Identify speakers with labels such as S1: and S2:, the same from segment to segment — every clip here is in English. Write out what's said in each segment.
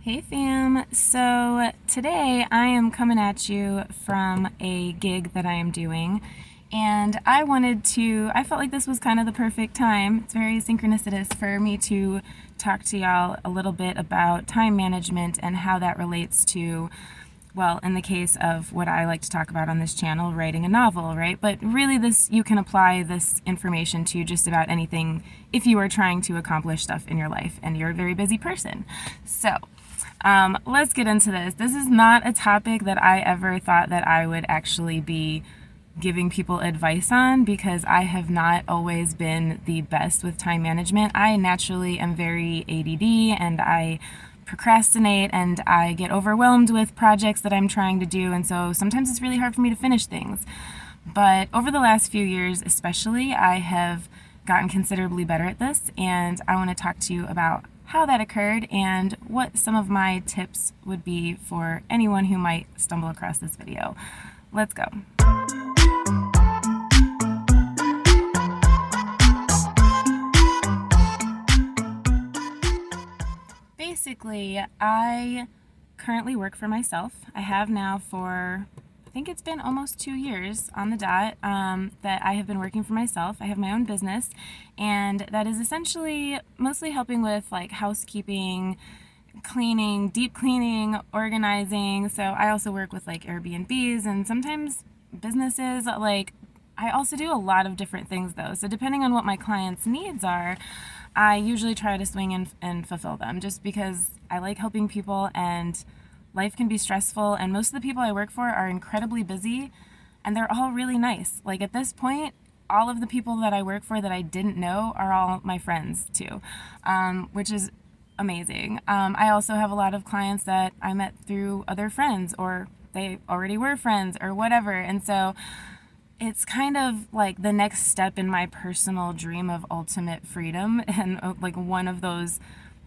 S1: Hey fam! So today I am coming at you from a gig that I am doing, and I felt like this was kind of the perfect time. It's very synchronicitous for me to talk to y'all a little bit about time management and how that relates to, well, in the case of what I like to talk about on this channel, writing a novel, right? But really, you can apply this information to just about anything if you are trying to accomplish stuff in your life and you're a very busy person. So, let's get into this. This is not a topic that I ever thought that I would actually be giving people advice on because I have not always been the best with time management. I naturally am very ADD and I procrastinate and I get overwhelmed with projects that I'm trying to do, and so sometimes it's really hard for me to finish things. But over the last few years especially, I have gotten considerably better at this, and I want to talk to you about how that occurred and what some of my tips would be for anyone who might stumble across this video. Let's go. Basically, I currently work for myself. I have now for, I think it's been almost 2 years on the dot, that I have been working for myself. I have my own business, and that is essentially mostly helping with like housekeeping, cleaning, deep cleaning, organizing. So I also work with like Airbnbs and sometimes businesses. Like, I also do a lot of different things though. So depending on what my clients' needs are, I usually try to swing in and fulfill them, just because I like helping people and life can be stressful, and most of the people I work for are incredibly busy and they're all really nice. Like, at this point, all of the people that I work for that I didn't know are all my friends too, which is amazing. I also have a lot of clients that I met through other friends, or they already were friends or whatever, and so it's kind of like the next step in my personal dream of ultimate freedom. And like, one of those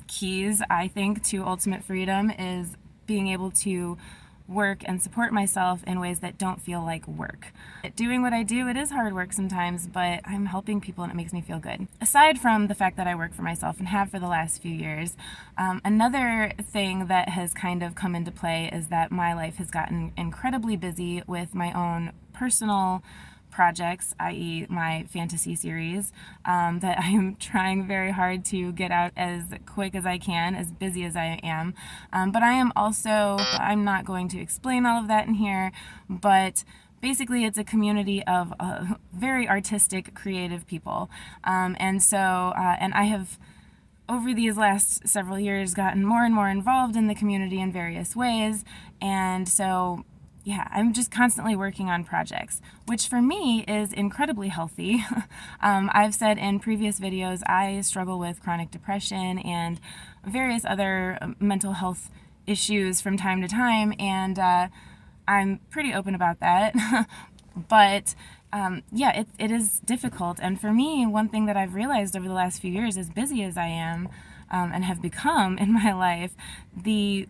S1: keys, I think, to ultimate freedom is being able to work and support myself in ways that don't feel like work. Doing what I do, it is hard work sometimes, but I'm helping people and it makes me feel good. Aside from the fact that I work for myself and have for the last few years, another thing that has kind of come into play is that my life has gotten incredibly busy with my own personal projects, i.e. my fantasy series, that I am trying very hard to get out as quick as I can, as busy as I am. But I am also, I'm not going to explain all of that in here, but basically it's a community of very artistic, creative people. And I have, over these last several years, gotten more and more involved in the community in various ways, and so yeah, I'm just constantly working on projects, which for me is incredibly healthy. I've said in previous videos I struggle with chronic depression and various other mental health issues from time to time, and I'm pretty open about that. But yeah, it is difficult, and for me, one thing that I've realized over the last few years, as busy as I am and have become in my life, the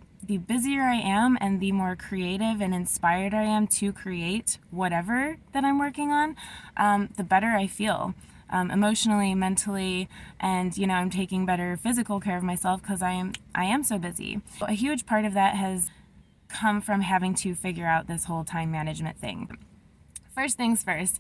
S1: busier I am and the more creative and inspired I am to create whatever that I'm working on, the better I feel, emotionally, mentally, and I'm taking better physical care of myself because I am so busy. A huge part of that has come from having to figure out this whole time management thing. First things first,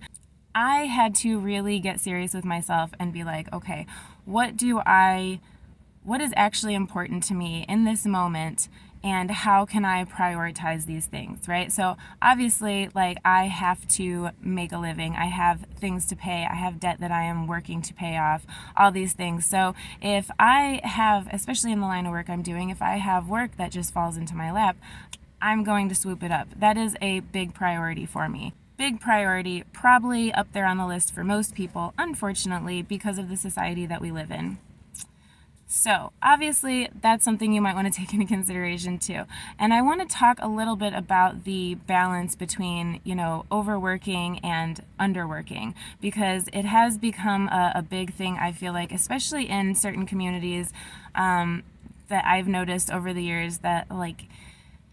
S1: I had to really get serious with myself and be like, okay, what is actually important to me in this moment, and how can I prioritize these things, right? So obviously, like, I have to make a living. I have things to pay. I have debt that I am working to pay off, all these things. So if I have, especially in the line of work I'm doing, if I have work that just falls into my lap, I'm going to swoop it up. That is a big priority for me. Big priority, probably up there on the list for most people, unfortunately, because of the society that we live in. So obviously that's something you might want to take into consideration too. And I want to talk a little bit about the balance between, overworking and underworking, because it has become a big thing, I feel like, especially in certain communities, that I've noticed over the years, that like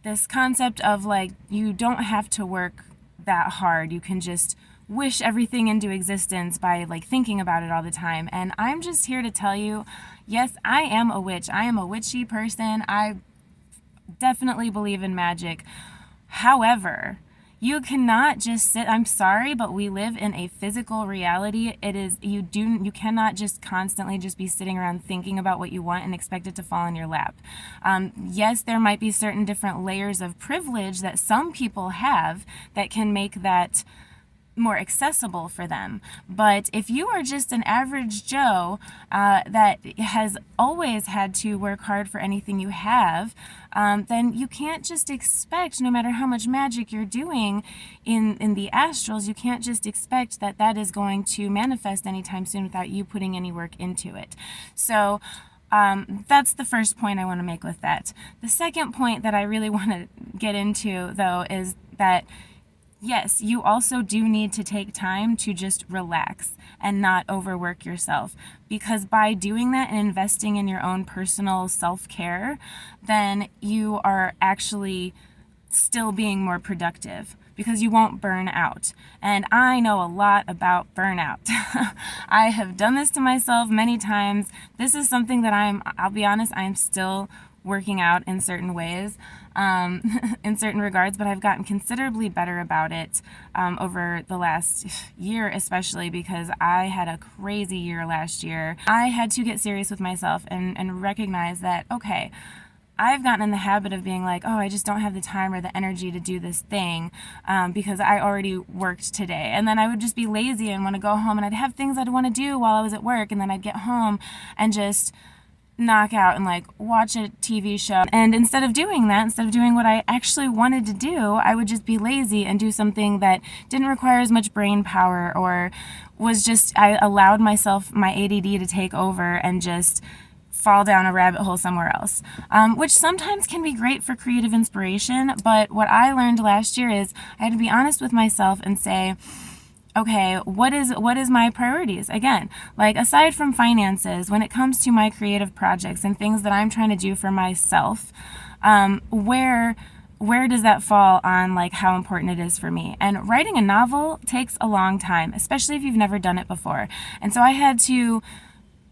S1: this concept of like, you don't have to work that hard. You can just wish everything into existence by like thinking about it all the time. And I'm just here to tell you, yes, I am a witch. I am a witchy person. I definitely believe in magic. However, you cannot just sit. I'm sorry, but we live in a physical reality. You cannot just constantly just be sitting around thinking about what you want and expect it to fall in your lap. Yes, there might be certain different layers of privilege that some people have that can make that more accessible for them. But if you are just an average Joe that has always had to work hard for anything you have, then you can't just expect, no matter how much magic you're doing in the astrals, you can't just expect that that is going to manifest anytime soon without you putting any work into it. So that's the first point I want to make with that. The second point that I really want to get into, though, is that yes, you also do need to take time to just relax and not overwork yourself, because by doing that and investing in your own personal self-care, then you are actually still being more productive because you won't burn out. And I know a lot about burnout. I have done this to myself many times. This is something that I'll be honest, I'm still working out in certain ways, in certain regards, but I've gotten considerably better about it over the last year, especially because I had a crazy year last year. I had to get serious with myself and recognize that, okay, I've gotten in the habit of being like, oh, I just don't have the time or the energy to do this thing because I already worked today. And then I would just be lazy and want to go home, and I'd have things I'd want to do while I was at work, and then I'd get home and just knock out and like watch a TV show. And instead of doing that, instead of doing what I actually wanted to do, I would just be lazy and do something that didn't require as much brain power, or was just, I allowed myself, my ADD to take over and just fall down a rabbit hole somewhere else, which sometimes can be great for creative inspiration. But what I learned last year is I had to be honest with myself and say, okay, what is my priorities? Again, like aside from finances, when it comes to my creative projects and things that I'm trying to do for myself, where does that fall on like how important it is for me? And writing a novel takes a long time, especially if you've never done it before. And so I had to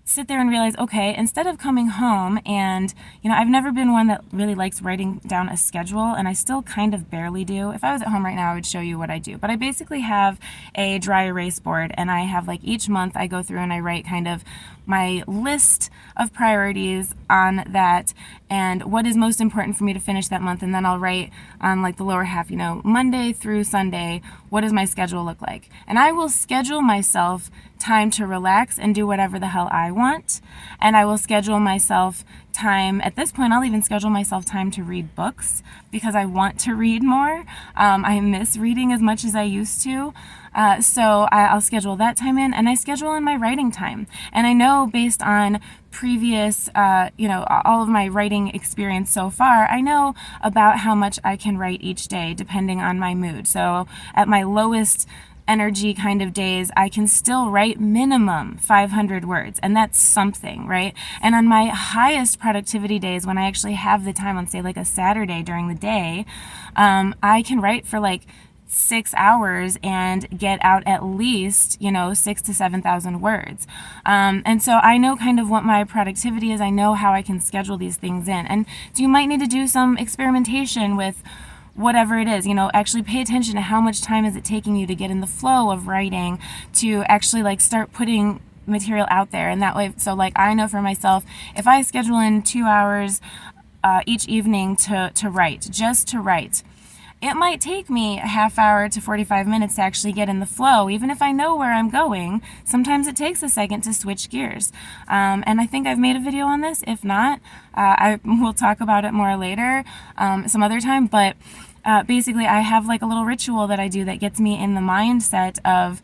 S1: sit there and realize, okay, instead of coming home and, I've never been one that really likes writing down a schedule, and I still kind of barely do. If I was at home right now, I would show you what I do. But I basically have a dry erase board, and I have like each month I go through and I write kind of my list of priorities on that and what is most important for me to finish that month. And then I'll write on like the lower half, Monday through Sunday, what does my schedule look like? And I will schedule myself time to relax and do whatever the hell I want. And I will schedule myself time, at this point, I'll even schedule myself time to read books because I want to read more. I miss reading as much as I used to. So I'll schedule that time in, and I schedule in my writing time. And I know based on previous, all of my writing experience so far, I know about how much I can write each day depending on my mood. So at my lowest energy kind of days, I can still write minimum 500 words, and that's something, right? And on my highest productivity days, when I actually have the time on, say, like a Saturday during the day, I can write for like 6 hours and get out at least, 6,000 to 7,000 words. And so I know kind of what my productivity is. I know how I can schedule these things in. And so you might need to do some experimentation with whatever it is, actually pay attention to how much time is it taking you to get in the flow of writing, to actually like start putting material out there. And that way, so like I know for myself, if I schedule in 2 hours each evening to write, just to write, it might take me a half hour to 45 minutes to actually get in the flow. Even if I know where I'm going, sometimes it takes a second to switch gears. And I think I've made a video on this. If not, I will talk about it more later, some other time. But basically, I have like a little ritual that I do that gets me in the mindset of,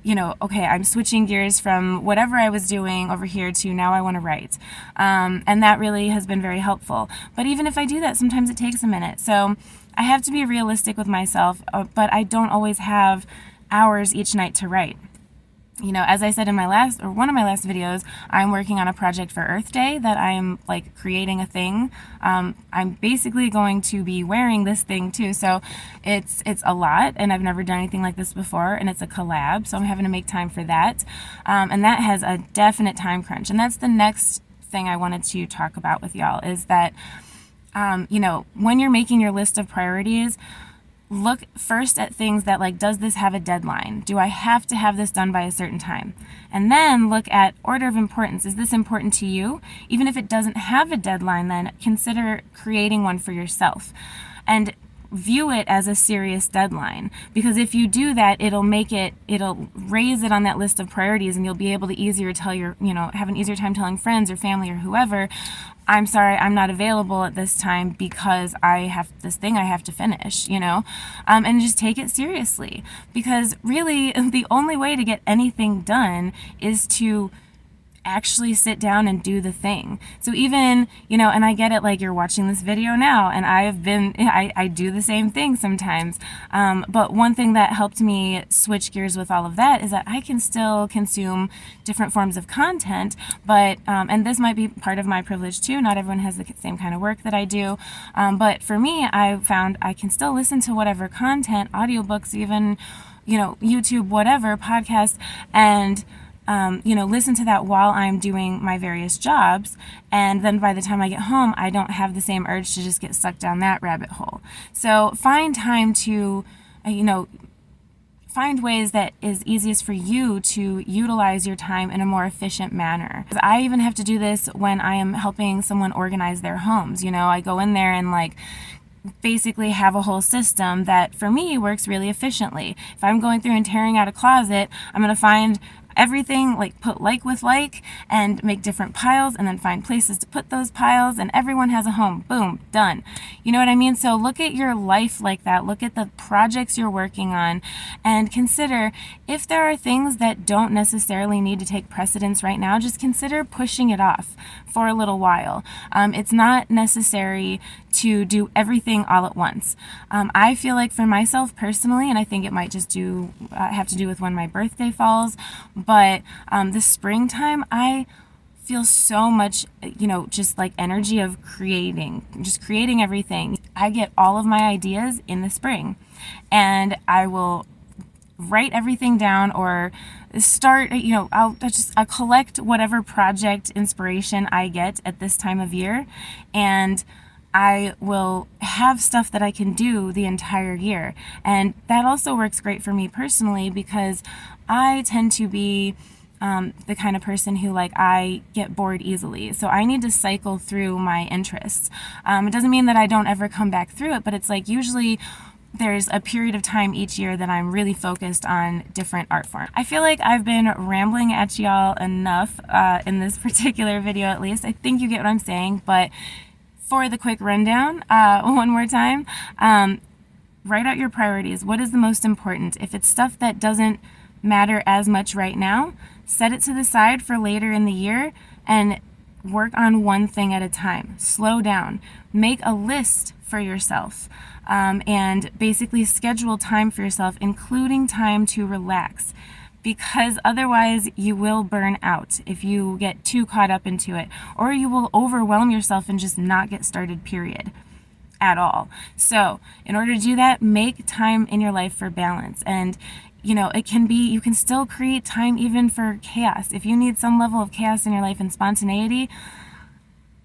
S1: okay, I'm switching gears from whatever I was doing over here to now I want to write. And that really has been very helpful. But even if I do that, sometimes it takes a minute. So I have to be realistic with myself, but I don't always have hours each night to write. As I said in one of my last videos, I'm working on a project for Earth Day that I'm like creating a thing. I'm basically going to be wearing this thing too. So it's a lot, and I've never done anything like this before, and it's a collab. So I'm having to make time for that. And that has a definite time crunch. And that's the next thing I wanted to talk about with y'all, is that when you're making your list of priorities, look first at things that, like, does this have a deadline? Do I have to have this done by a certain time? And then look at order of importance. Is this important to you? Even if it doesn't have a deadline, then consider creating one for yourself. And view it as a serious deadline, because if you do that, it'll raise it on that list of priorities, and you'll be able to have an easier time telling friends or family or whoever, I'm sorry, I'm not available at this time because I have this thing I have to finish, and just take it seriously, because really the only way to get anything done is to actually sit down and do the thing. So even, and I get it, like, you're watching this video now, and I do the same thing sometimes. But one thing that helped me switch gears with all of that is that I can still consume different forms of content, but, and this might be part of my privilege too, not everyone has the same kind of work that I do. But for me, I found I can still listen to whatever content, audiobooks, even, YouTube, whatever, podcasts, and listen to that while I'm doing my various jobs. And then by the time I get home, I don't have the same urge to just get sucked down that rabbit hole. So find time to, find ways that is easiest for you to utilize your time in a more efficient manner. I even have to do this when I am helping someone organize their homes. I go in there and, like, basically have a whole system that for me works really efficiently. If I'm going through and tearing out a closet, I'm going to find everything, like, put like with like and make different piles, and then find places to put those piles, and everyone has a home. Boom, done. You know what I mean? So look at your life like that. Look at the projects you're working on, and consider if there are things that don't necessarily need to take precedence right now, just consider pushing it off for a little while. It's not necessary to do everything all at once. I feel like for myself personally, and I think it might just have to do with when my birthday falls, but the springtime, I feel so much, just like energy of just creating everything. I get all of my ideas in the spring, and I will write everything down or start, I'll collect whatever project inspiration I get at this time of year, and I will have stuff that I can do the entire year. And that also works great for me personally, because I tend to be the kind of person who, like, I get bored easily. So I need to cycle through my interests. It doesn't mean that I don't ever come back through it, but it's like usually there's a period of time each year that I'm really focused on different art forms. I feel like I've been rambling at y'all enough in this particular video, at least. I think you get what I'm saying, but for the quick rundown, one more time, write out your priorities. What is the most important? If it's stuff that doesn't matter as much right now, set it to the side for later in the year and work on one thing at a time. Slow down. Make a list for yourself, and basically schedule time for yourself, including time to relax, because otherwise you will burn out if you get too caught up into it, or you will overwhelm yourself and just not get started, period, at all. So in order to do that, make time in your life for balance. And it can be, you can still create time even for chaos. If you need some level of chaos in your life and spontaneity,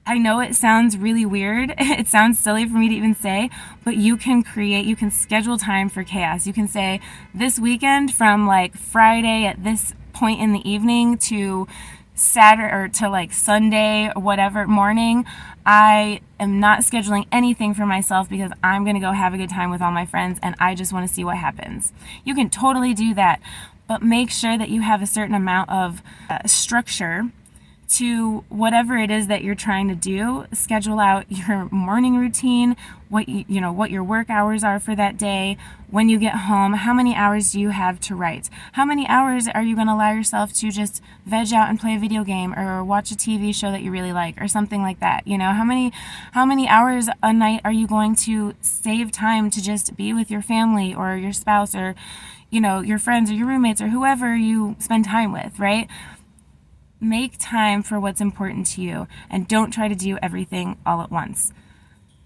S1: I know it sounds really weird. It sounds silly for me to even say, but you can schedule time for chaos. You can say, this weekend from, like, Friday at this point in the evening to Saturday, or to, like, Sunday or whatever morning, I am not scheduling anything for myself because I'm going to go have a good time with all my friends and I just want to see what happens. You can totally do that, but make sure that you have a certain amount of structure to whatever it is that you're trying to do. Schedule out your morning routine, what your work hours are for that day. When you get home, how many hours do you have to write? How many hours are you going to allow yourself to just veg out and play a video game or watch a TV show that you really like or something like that? How many hours a night are you going to save time to just be with your family or your spouse or your friends or your roommates or whoever you spend time with, right? Make time for what's important to you, and don't try to do everything all at once.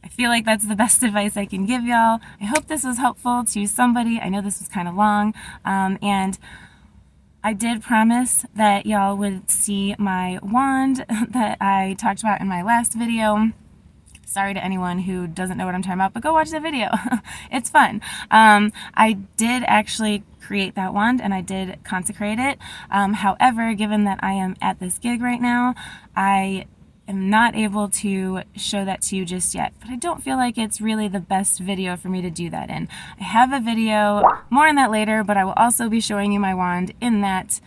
S1: I feel like that's the best advice I can give y'all. I hope this was helpful to somebody. I know this was kind of long, and I did promise that y'all would see my wand that I talked about in my last video. Sorry to anyone who doesn't know what I'm talking about, but go watch the video. It's fun. I did actually create that wand and I did consecrate it. However, given that I am at this gig right now, I am not able to show that to you just yet, but I don't feel like it's really the best video for me to do that in. I have a video, more on that later, but I will also be showing you my wand in that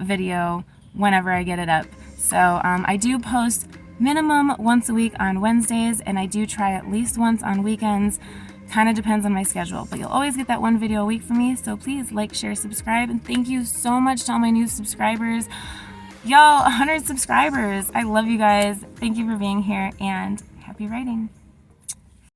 S1: video whenever I get it up. So I do post minimum once a week on Wednesdays, and I do try at least once on weekends. Kind of depends on my schedule, but you'll always get that one video a week from me. So please like, share, subscribe, and thank you so much to all my new subscribers. Y'all, 100 subscribers. I love you guys. Thank you for being here, and happy writing.